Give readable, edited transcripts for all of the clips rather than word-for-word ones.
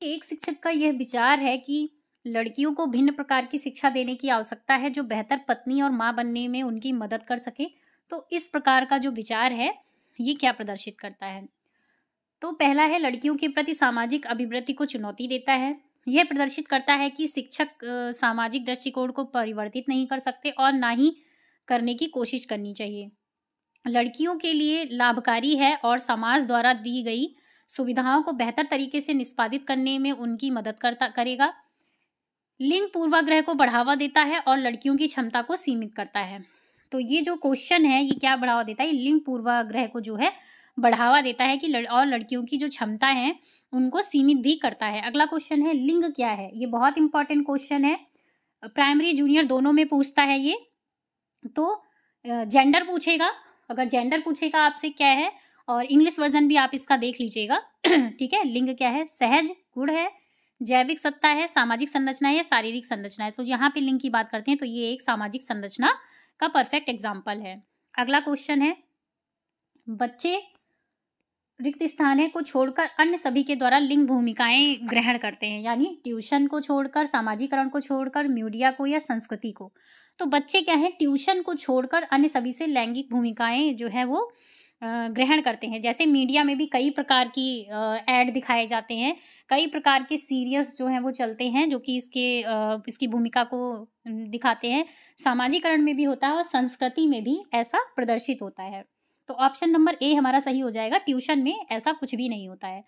एक शिक्षक का यह विचार है कि लड़कियों को भिन्न प्रकार की शिक्षा देने की आवश्यकता है जो बेहतर पत्नी और माँ बनने में उनकी मदद कर सके। तो इस प्रकार का जो विचार है, ये क्या प्रदर्शित करता है? तो पहला है, लड़कियों के प्रति सामाजिक अभिवृत्ति को चुनौती देता है। यह प्रदर्शित करता है कि शिक्षक सामाजिक दृष्टिकोण को परिवर्तित नहीं कर सकते और ना ही करने की कोशिश करनी चाहिए। लड़कियों के लिए लाभकारी है और समाज द्वारा दी गई सुविधाओं को बेहतर तरीके से निष्पादित करने में उनकी मदद करेगा। लिंग पूर्वाग्रह को बढ़ावा देता है और लड़कियों की क्षमता को सीमित करता है। तो ये जो क्वेश्चन है, ये क्या बढ़ावा देता है? लिंग पूर्वाग्रह को जो है बढ़ावा देता है कि और लड़कियों की जो क्षमता है उनको सीमित भी करता है। अगला क्वेश्चन है, लिंग क्या है? ये बहुत इंपॉर्टेंट क्वेश्चन है, प्राइमरी जूनियर दोनों में पूछता है ये। तो जेंडर पूछेगा, अगर जेंडर पूछेगा आपसे क्या है, और इंग्लिश वर्जन भी आप इसका देख लीजिएगा। ठीक है, लिंग क्या है? सहज गुण है, जैविक सत्ता है, सामाजिक संरचना है या शारीरिक संरचना है। तो यहाँ पे लिंग की बात करते हैं तो ये एक सामाजिक संरचना का परफेक्ट एग्जाम्पल है। अगला क्वेश्चन है, बच्चे रिक्त स्थान है को छोड़कर अन्य सभी के द्वारा लिंग भूमिकाएं ग्रहण करते हैं, यानी ट्यूशन को छोड़कर, सामाजिकरण को छोड़कर, मीडिया को या संस्कृति को। तो बच्चे क्या है? ट्यूशन को छोड़कर अन्य सभी से लैंगिक भूमिकाएं जो है वो ग्रहण करते हैं। जैसे मीडिया में भी कई प्रकार की ऐड दिखाए जाते हैं, कई प्रकार के सीरियल्स जो हैं वो चलते हैं जो कि इसकी भूमिका को दिखाते हैं। सामाजिकरण में भी होता है और संस्कृति में भी ऐसा प्रदर्शित होता है। तो ऑप्शन नंबर ए हमारा सही हो जाएगा, ट्यूशन में ऐसा कुछ भी नहीं होता है।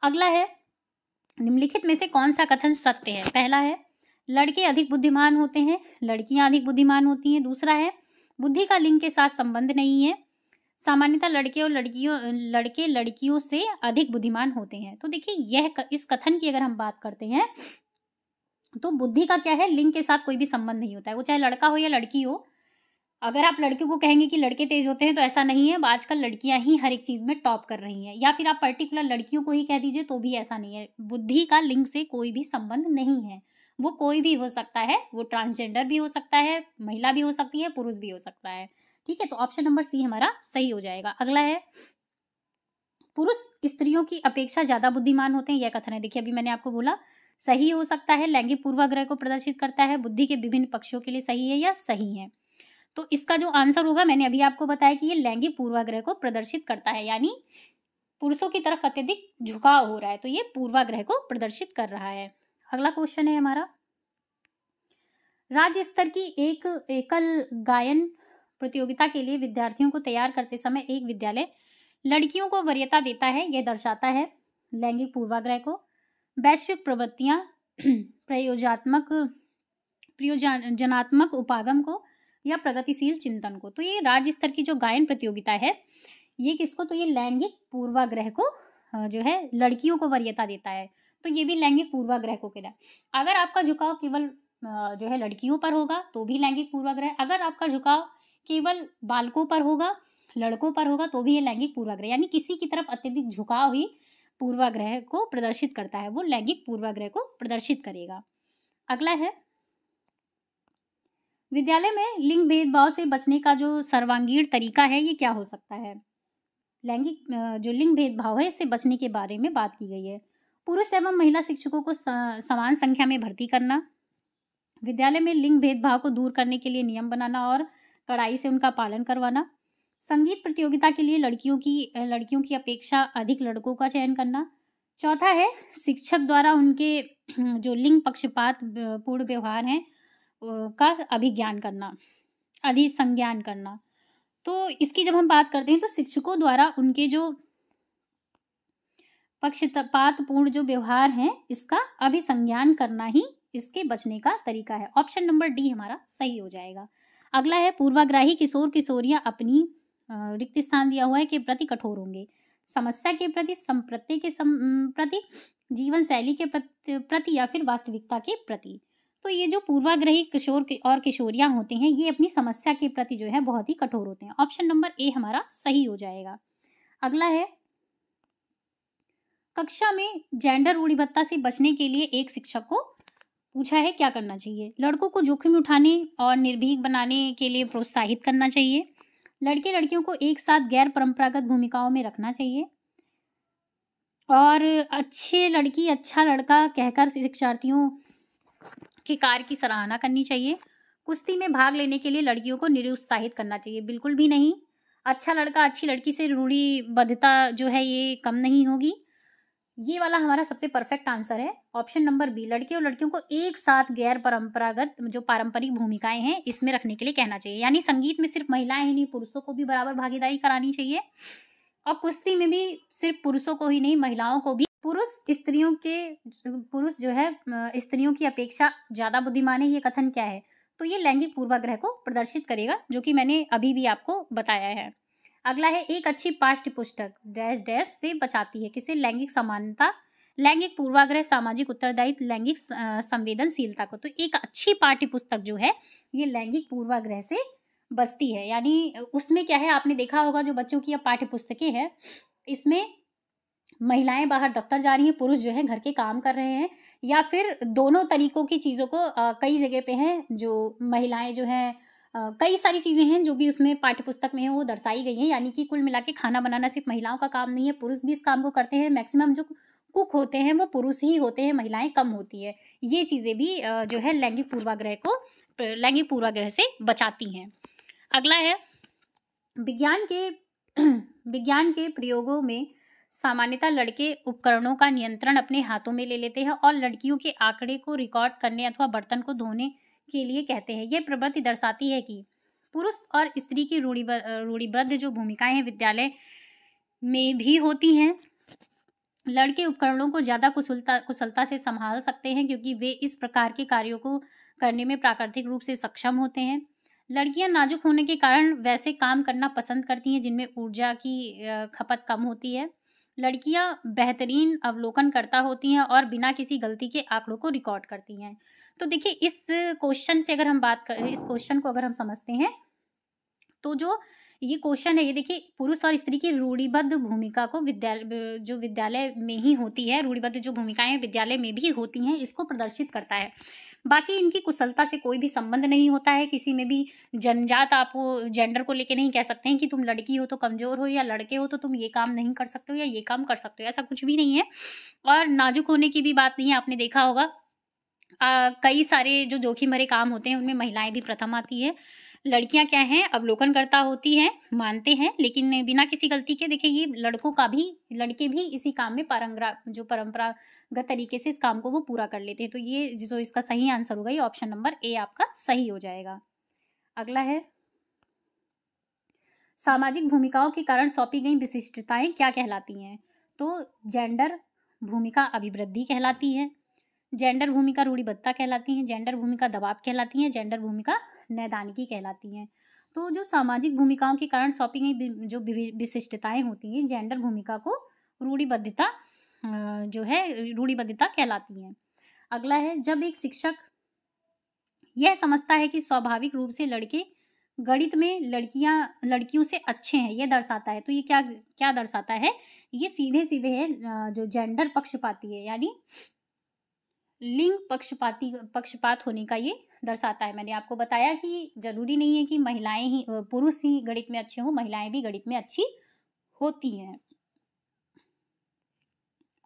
अगला है, निम्नलिखित में से कौन सा कथन सत्य है? पहला है, लड़के अधिक बुद्धिमान होते हैं, लड़कियां अधिक बुद्धिमान होती हैं। दूसरा है, बुद्धि का लिंग के साथ संबंध नहीं है, सामान्यतः लड़के लड़कियों से अधिक बुद्धिमान होते हैं। तो देखिए, इस कथन की अगर हम बात करते हैं तो बुद्धि का क्या है? लिंग के साथ कोई भी संबंध नहीं होता है, वो चाहे लड़का हो या लड़की हो। अगर आप लड़के को कहेंगे कि लड़के तेज होते हैं तो ऐसा नहीं है, आजकल लड़कियां ही हर एक चीज में टॉप कर रही हैं, या फिर आप पर्टिकुलर लड़कियों को ही कह दीजिए तो भी ऐसा नहीं है। बुद्धि का लिंग से कोई भी संबंध नहीं है, वो कोई भी हो सकता है, वो ट्रांसजेंडर भी हो सकता है, महिला भी हो सकती है, पुरुष भी हो सकता है। ठीक है, तो ऑप्शन नंबर सी हमारा सही हो जाएगा। अगला है, पुरुष स्त्रियों की अपेक्षा ज्यादा बुद्धिमान होते हैं, यह कथन है। देखिए, अभी मैंने आपको बोला सही हो सकता है, लैंगिक पूर्वाग्रह को प्रदर्शित करता है, बुद्धि के विभिन्न पक्षों के लिए सही है या सही है। तो इसका जो आंसर होगा, मैंने अभी आपको बताया कि ये लैंगिक पूर्वाग्रह को प्रदर्शित करता है, यानी पुरुषों की तरफ अत्यधिक झुकाव हो रहा है, तो ये पूर्वाग्रह को प्रदर्शित कर रहा है। अगला क्वेश्चन है हमारा, राज्य स्तर की एक एकल गायन प्रतियोगिता के लिए विद्यार्थियों को तैयार करते समय एक विद्यालय लड़कियों को वरीयता देता है, यह दर्शाता है लैंगिक पूर्वाग्रह को। वैश्विक प्रवृत्तियां प्रयोजनात्मक उपागम को या प्रगतिशील चिंतन को। तो ये राज्य स्तर की जो गायन प्रतियोगिता है, ये किसको? तो ये लैंगिक पूर्वाग्रह को जो है लड़कियों को वरीयता देता है, तो ये भी लैंगिक पूर्वाग्रह को कहला। अगर आपका झुकाव केवल जो है लड़कियों पर होगा तो भी लैंगिक पूर्वाग्रह, अगर आपका झुकाव केवल बालकों पर होगा, लड़कों पर होगा, तो भी ये लैंगिक पूर्वाग्रह, यानी किसी की तरफ अत्यधिक झुकाव ही पूर्वाग्रह को प्रदर्शित करता है, वो लैंगिक पूर्वाग्रह को प्रदर्शित करेगा। अगला है, विद्यालय में लिंग भेदभाव से बचने का जो सर्वांगीण तरीका है, ये क्या हो सकता है? लैंगिक जो लिंग भेदभाव है, इससे बचने के बारे में बात की गई है। पुरुष एवं महिला शिक्षकों को समान संख्या में भर्ती करना, विद्यालय में लिंग भेदभाव को दूर करने के लिए नियम बनाना और कड़ाई से उनका पालन करवाना, संगीत प्रतियोगिता के लिए लड़कियों की अपेक्षा अधिक लड़कों का चयन करना। चौथा है, शिक्षक द्वारा उनके जो लिंग पक्षपात पूर्ण व्यवहार हैं का अधिसंज्ञान करना। तो इसकी जब हम बात करते हैं तो शिक्षकों द्वारा उनके जो पक्षपात पूर्ण जो व्यवहार हैं, इसका अभिसंज्ञान करना ही इसके बचने का तरीका है। ऑप्शन नंबर डी हमारा सही हो जाएगा। अगला है, पूर्वाग्राही किशोर किशोरियां अपनी रिक्त स्थान दिया हुआ है के प्रति कठोर होंगे, समस्या के प्रति, संप्रत्य के प्रति, जीवन शैली के प्रति या फिर वास्तविकता के प्रति। तो ये जो पूर्वाग्रही किशोर और किशोरियां होते हैं, ये अपनी समस्या के प्रति जो है बहुत ही कठोर होते हैं। ऑप्शन नंबर ए हमारा सही हो जाएगा। अगला है, कक्षा में जेंडर रूढ़िबद्धता से बचने के लिए एक शिक्षक को पूछा है क्या करना चाहिए? लड़कों को जोखिम उठाने और निर्भीक बनाने के लिए प्रोत्साहित करना चाहिए, लड़के लड़कियों को एक साथ गैर परंपरागत भूमिकाओं में रखना चाहिए, और अच्छी लड़की अच्छा लड़का कहकर शिक्षार्थियों के कार्य की सराहना करनी चाहिए। कुश्ती में भाग लेने के लिए लड़कियों को निरुत्साहित करना चाहिए, बिल्कुल भी नहीं। अच्छा लड़का अच्छी लड़की से रूढ़िबद्धता जो है ये कम नहीं होगी। ये वाला हमारा सबसे परफेक्ट आंसर है ऑप्शन नंबर बी। लड़के और लड़कियों को एक साथ गैर परंपरागत जो पारंपरिक भूमिकाएं हैं इसमें रखने के लिए कहना चाहिए, यानी संगीत में सिर्फ महिलाएं ही नहीं पुरुषों को भी बराबर भागीदारी करानी चाहिए, और कुश्ती में भी सिर्फ पुरुषों को ही नहीं महिलाओं को भी। पुरुष जो है स्त्रियों की अपेक्षा ज्यादा बुद्धिमान है, ये कथन क्या है? तो ये लैंगिक पूर्वाग्रह को प्रदर्शित करेगा, जो कि मैंने अभी भी आपको बताया है। अगला है एक अच्छी पाठ्य पुस्तक डैश डैश से बचाती है किसे? लैंगिक समानता, लैंगिक पूर्वाग्रह, सामाजिक उत्तरदायित्व, लैंगिक संवेदनशीलता को। तो एक अच्छी पाठ्य पुस्तक जो है ये लैंगिक पूर्वाग्रह से बचती है, यानी उसमें क्या है आपने देखा होगा जो बच्चों की अब पाठ्य पुस्तकें हैं इसमें महिलाएं बाहर दफ्तर जा रही हैं, पुरुष जो है घर के काम कर रहे हैं, या फिर दोनों तरीकों की चीज़ों को कई जगह पे हैं जो महिलाएं जो हैं कई सारी चीज़ें हैं जो भी उसमें पाठ्य पुस्तक में है वो दर्शाई गई हैं, यानी कि कुल मिला के खाना बनाना सिर्फ महिलाओं का काम नहीं है, पुरुष भी इस काम को करते हैं। मैक्सिमम जो कुक होते हैं वो पुरुष ही होते हैं, महिलाएं कम होती हैं। ये चीज़ें भी जो है लैंगिक पूर्वाग्रह से बचाती हैं। अगला है विज्ञान के प्रयोगों में सामान्यतः लड़के उपकरणों का नियंत्रण अपने हाथों में ले लेते हैं और लड़कियों के आंकड़े को रिकॉर्ड करने अथवा बर्तन को धोने के लिए कहते हैं। यह प्रवृत्ति दर्शाती है कि पुरुष और स्त्री की रूढ़िबद्ध जो भूमिकाएं हैं विद्यालय में भी होती हैं। लड़के उपकरणों को ज़्यादा कुशलता से संभाल सकते हैं क्योंकि वे इस प्रकार के कार्यों को करने में प्राकृतिक रूप से सक्षम होते हैं। लड़कियां नाजुक होने के कारण वैसे काम करना पसंद करती हैं जिनमें ऊर्जा की खपत कम होती है। लड़कियां बेहतरीन अवलोकनकर्ता होती हैं और बिना किसी गलती के आंकड़ों को रिकॉर्ड करती हैं। तो देखिए इस क्वेश्चन से अगर हम बात करें, इस क्वेश्चन को अगर हम समझते हैं तो जो ये क्वेश्चन है ये देखिए पुरुष और स्त्री की रूढ़िबद्ध भूमिका को विद्यालय में ही होती है, रूढ़िबद्ध जो भूमिकाएं विद्यालय में भी होती हैं इसको प्रदर्शित करता है। बाकी इनकी कुशलता से कोई भी संबंध नहीं होता है, किसी में भी जनजात आप जेंडर को लेके नहीं कह सकते हैं कि तुम लड़की हो तो कमजोर हो या लड़के हो तो तुम ये काम नहीं कर सकते हो या ये काम कर सकते हो, ऐसा कुछ भी नहीं है। और नाजुक होने की भी बात नहीं है, आपने देखा होगा कई सारे जो जोखिम भरे काम होते हैं उनमें महिलाएं भी प्रथम आती हैं। लड़कियां क्या हैं अवलोकनकर्ता होती हैं, मानते हैं, लेकिन बिना किसी गलती के। देखिए ये लड़के भी इसी काम में परंपरागत तरीके से इस काम को वो पूरा कर लेते हैं। तो ये जो इसका सही आंसर होगा ये ऑप्शन नंबर ए आपका सही हो जाएगा। अगला है सामाजिक भूमिकाओं के कारण सौंपी गई विशिष्टताएं क्या कहलाती हैं? तो जेंडर भूमिका अभिवृद्धि कहलाती है, जेंडर भूमिका रूढ़िबद्धता कहलाती हैं, जेंडर भूमिका दबाव कहलाती हैं, जेंडर भूमिका नैदानिकी कहलाती हैं। तो जो सामाजिक भूमिकाओं के कारण सौंपी गई जो विशिष्टताएं होती हैं जेंडर भूमिका को रूढ़िबद्धता कहलाती हैं। अगला है जब एक शिक्षक यह समझता है कि स्वाभाविक रूप से लड़के गणित में लड़कियों से अच्छे हैं यह दर्शाता है। तो ये क्या दर्शाता है? ये सीधे सीधे है जो जेंडर पक्षपाती है, यानी लिंग पक्षपात होने का ये दर्शाता है। मैंने आपको बताया कि जरूरी नहीं है कि पुरुष ही गणित में अच्छे हों, महिलाएं भी गणित में अच्छी होती हैं।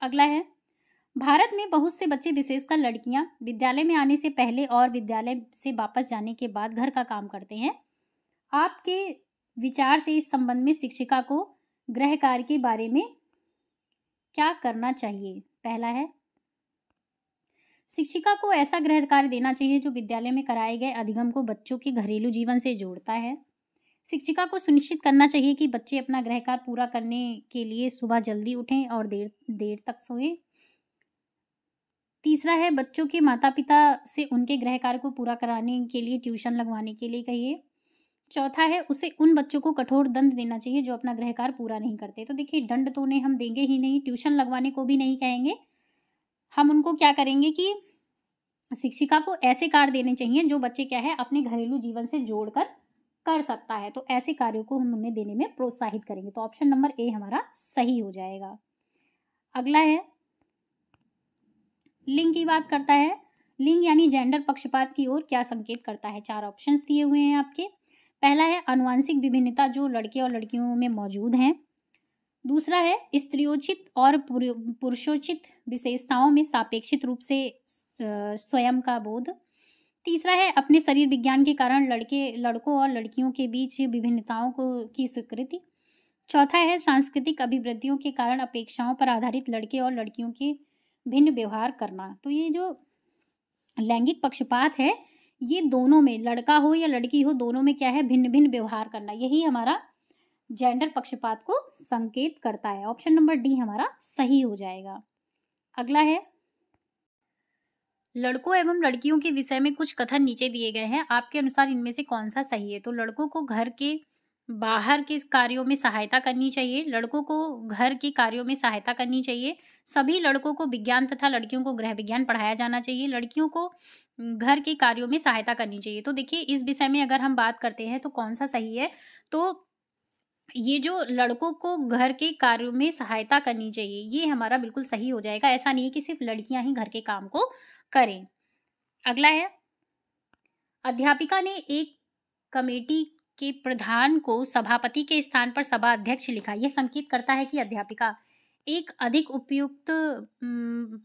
अगला है भारत में बहुत से बच्चे विशेषकर लड़कियां विद्यालय में आने से पहले और विद्यालय से वापस जाने के बाद घर का काम करते हैं। आपके विचार से इस संबंध में शिक्षिका को गृह कार्य के बारे में क्या करना चाहिए? पहला है शिक्षिका को ऐसा गृह कार्य देना चाहिए जो विद्यालय में कराए गए अधिगम को बच्चों के घरेलू जीवन से जोड़ता है। शिक्षिका को सुनिश्चित करना चाहिए कि बच्चे अपना गृह कार्य पूरा करने के लिए सुबह जल्दी उठें और देर तक सोएं। तीसरा है बच्चों के माता पिता से उनके गृह कार्य को पूरा कराने के लिए ट्यूशन लगवाने के लिए कहिए। चौथा है उसे उन बच्चों को कठोर दंड देना चाहिए जो अपना गृह कार्य पूरा नहीं करते। तो देखिए दंड तो उन्हें हम देंगे ही नहीं, ट्यूशन लगवाने को भी नहीं कहेंगे, हम उनको क्या करेंगे कि शिक्षिका को ऐसे कार्य देने चाहिए जो बच्चे क्या है अपने घरेलू जीवन से जोड़कर कर सकता है। तो ऐसे कार्यों को हम उन्हें देने में प्रोत्साहित करेंगे। तो ऑप्शन नंबर ए हमारा सही हो जाएगा। अगला है लिंग की बात करता है। लिंग यानी जेंडर पक्षपात की ओर क्या संकेत करता है? 4 ऑप्शंस दिए हुए हैं आपके। पहला है आनुवांशिक विभिन्नता जो लड़के और लड़कियों में मौजूद हैं। दूसरा है स्त्रियोचित और पुरुषोचित विशेषताओं में सापेक्षित रूप से स्वयं का बोध। तीसरा है अपने शरीर विज्ञान के कारण लड़कों और लड़कियों के बीच विभिन्नताओं की स्वीकृति। चौथा है सांस्कृतिक अभिवृद्धियों के कारण अपेक्षाओं पर आधारित लड़के और लड़कियों के भिन्न व्यवहार करना। तो ये जो लैंगिक पक्षपात है, ये दोनों में, लड़का हो या लड़की हो, दोनों में क्या है, भिन्न भिन्न व्यवहार करना, यही हमारा जेंडर पक्षपात को संकेत करता है। ऑप्शन नंबर डी हमारा सही हो जाएगा। अगला है लड़कों एवं लड़कियों के विषय में कुछ कथन नीचे दिए गए हैं, आपके अनुसार इनमें से कौन सा सही है। तो लड़कों को घर के बाहर के कार्यों में सहायता करनी चाहिए, लड़कों को घर के कार्यों में सहायता करनी चाहिए, सभी लड़कों को विज्ञान तथा लड़कियों को गृह विज्ञान पढ़ाया जाना चाहिए, लड़कियों को घर के कार्यों में सहायता करनी चाहिए। तो देखिए इस विषय में अगर हम बात करते हैं तो कौन सा सही है, तो ये जो लड़कों को घर के कार्यों में सहायता करनी चाहिए, ये हमारा बिल्कुल सही हो जाएगा। ऐसा नहीं है कि सिर्फ लड़कियां ही घर के काम को करें। अगला है अध्यापिका ने एक कमेटी के प्रधान को सभापति के स्थान पर सभा अध्यक्ष लिखा। यह संकेत करता है कि अध्यापिका एक अधिक उपयुक्त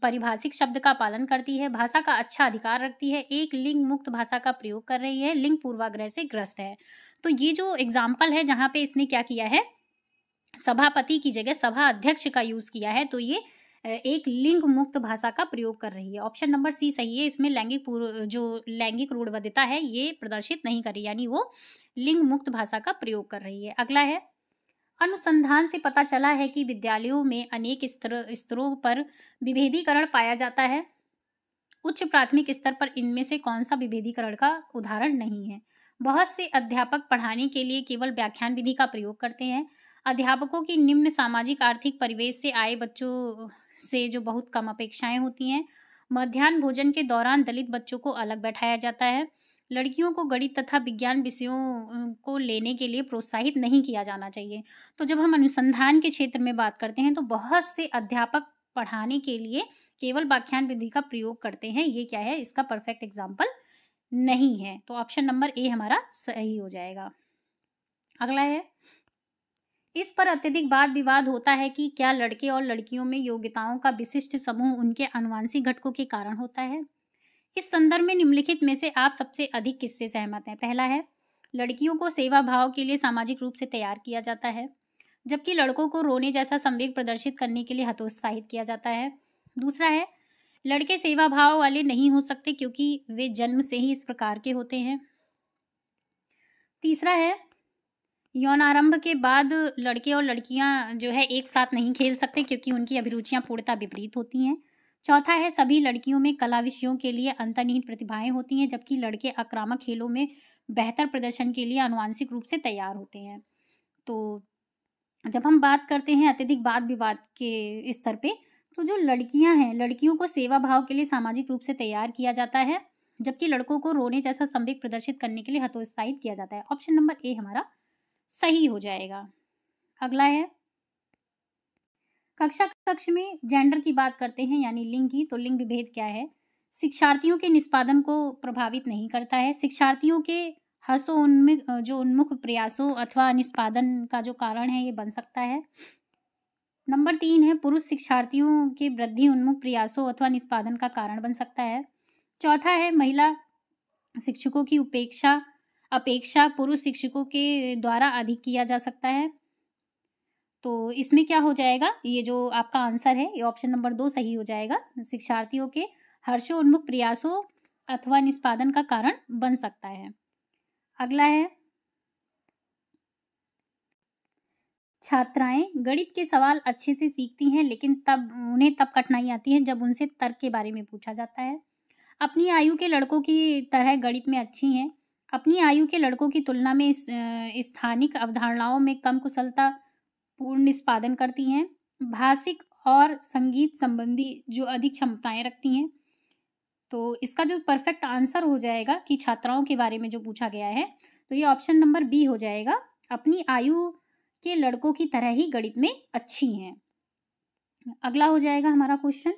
परिभाषिक शब्द का पालन करती है, भाषा का अच्छा अधिकार रखती है, एक लिंग मुक्त भाषा का प्रयोग कर रही है, लिंग पूर्वाग्रह से ग्रस्त है। तो ये जो एग्जाम्पल है जहाँ पे इसने क्या किया है, सभापति की जगह सभा अध्यक्ष का यूज किया है, तो ये एक लिंग मुक्त भाषा का प्रयोग कर रही है। ऑप्शन नंबर सी सही है। इसमें लैंगिक रूढ़िवादिता है ये प्रदर्शित नहीं कर रही, यानी वो लिंग मुक्त भाषा का प्रयोग कर रही है। अगला है अनुसंधान से पता चला है कि विद्यालयों में अनेक स्तरों पर विभेदीकरण पाया जाता है, उच्च प्राथमिक स्तर पर इनमें से कौन सा विभेदीकरण का उदाहरण नहीं है। बहुत से अध्यापक पढ़ाने के लिए केवल व्याख्यान विधि का प्रयोग करते हैं, अध्यापकों की निम्न सामाजिक आर्थिक परिवेश से आए बच्चों से जो बहुत कम अपेक्षाएं होती हैं, मध्याह्न भोजन के दौरान दलित बच्चों को अलग बैठाया जाता है, लड़कियों को गणित तथा विज्ञान विषयों को लेने के लिए प्रोत्साहित नहीं किया जाना चाहिए। तो जब हम अनुसंधान के क्षेत्र में बात करते हैं तो बहुत से अध्यापक पढ़ाने के लिए केवल व्याख्यान विधि का प्रयोग करते हैं, ये क्या है, इसका परफेक्ट एग्जाम्पल नहीं है। तो ऑप्शन नंबर ए हमारा सही हो जाएगा। अगला है इस पर अत्यधिक वाद विवाद होता है कि क्या लड़के और लड़कियों में योग्यताओं का विशिष्ट समूह उनके आनुवंशिक घटकों के कारण होता है। इस संदर्भ में निम्नलिखित में से आप सबसे अधिक किससे सहमत हैं। पहला है लड़कियों को सेवा भाव के लिए सामाजिक रूप से तैयार किया जाता है, जबकि लड़कों को रोने जैसा संवेग प्रदर्शित करने के लिए हतोत्साहित किया जाता है। दूसरा है लड़के सेवा भाव वाले नहीं हो सकते क्योंकि वे जन्म से ही इस प्रकार के होते हैं। तीसरा है यौनारंभ के बाद लड़के और लड़कियां जो है एक साथ नहीं खेल सकते क्योंकि उनकी अभिरुचियां पूर्णतः विपरीत होती हैं। चौथा है सभी लड़कियों में कला विषयों के लिए अंतर्निहित प्रतिभाएं होती हैं, जबकि लड़के आक्रामक खेलों में बेहतर प्रदर्शन के लिए आनुवांशिक रूप से तैयार होते हैं। तो जब हम बात करते हैं अत्यधिक वाद विवाद के स्तर पे, तो जो लड़कियां हैं, लड़कियों को सेवा भाव के लिए सामाजिक रूप से तैयार किया जाता है, जबकि लड़कों को रोने जैसा संवेग प्रदर्शित करने के लिए हतोत्साहित किया जाता है। ऑप्शन नंबर ए हमारा सही हो जाएगा। अगला है कक्ष में जेंडर की बात करते हैं, यानी लिंग की। तो लिंग विभेद क्या है, शिक्षार्थियों के निष्पादन को प्रभावित नहीं करता है, शिक्षार्थियों के उन्मुख प्रयासों अथवा निष्पादन का जो कारण है ये बन सकता है। नंबर 3 है पुरुष शिक्षार्थियों के वृद्धि उन्मुख प्रयासों अथवा निष्पादन का कारण बन सकता है। चौथा है महिला शिक्षकों की अपेक्षा पुरुष शिक्षकों के द्वारा अधिक किया जा सकता है। तो इसमें क्या हो जाएगा, ये जो आपका आंसर है ये ऑप्शन नंबर 2 सही हो जाएगा। शिक्षार्थियों के हर्षोन्मुख प्रयासों अथवा निष्पादन का कारण बन सकता है। अगला है छात्राएं गणित के सवाल अच्छे से सीखती हैं, लेकिन उन्हें तब कठिनाई आती है जब उनसे तर्क के बारे में पूछा जाता है। अपनी आयु के लड़कों की तरह गणित में अच्छी हैं, अपनी आयु के लड़कों की तुलना में स्थानिक अवधारणाओं में कम कुशलता पूर्ण निष्पादन करती हैं, भाषिक और संगीत संबंधी जो अधिक क्षमताएं रखती हैं। तो इसका जो परफेक्ट आंसर हो जाएगा कि छात्राओं के बारे में जो पूछा गया है, तो ये ऑप्शन नंबर बी हो जाएगा, अपनी आयु के लड़कों की तरह ही गणित में अच्छी हैं। अगला हो जाएगा हमारा क्वेश्चन,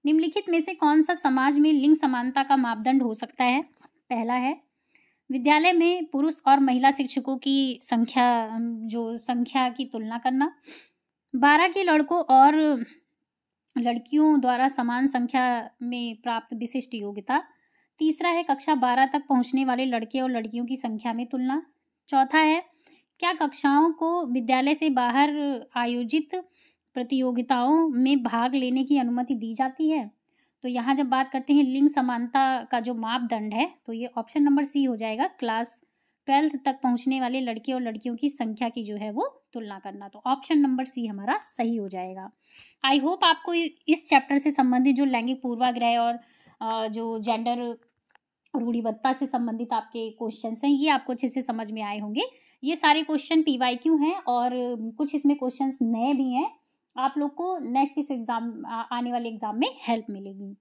निम्नलिखित में से कौन सा समाज में लिंग समानता का मापदंड हो सकता है। पहला है विद्यालय में पुरुष और महिला शिक्षकों की संख्या जो संख्या की तुलना करना, 12 के लड़कों और लड़कियों द्वारा समान संख्या में प्राप्त विशिष्ट योग्यता। तीसरा है कक्षा 12 तक पहुंचने वाले लड़के और लड़कियों की संख्या में तुलना। चौथा है क्या कक्षाओं को विद्यालय से बाहर आयोजित प्रतियोगिताओं में भाग लेने की अनुमति दी जाती है। तो यहाँ जब बात करते हैं लिंग समानता का जो मापदंड है, तो ये ऑप्शन नंबर सी हो जाएगा, क्लास 12th तक पहुंचने वाले लड़के और लड़कियों की संख्या की जो है वो तुलना करना। तो ऑप्शन नंबर सी हमारा सही हो जाएगा। आई होप आपको इस चैप्टर से संबंधित जो लैंगिक पूर्वाग्रह और जो जेंडर रूढ़िबद्धता से संबंधित आपके क्वेश्चंस हैं, ये आपको अच्छे से समझ में आए होंगे। ये सारे क्वेश्चन PYQ हैं और कुछ इसमें क्वेश्चंस नए भी हैं। आप लोग को नेक्स्ट इस एग्ज़ाम आने वाले एग्ज़ाम में हेल्प मिलेगी।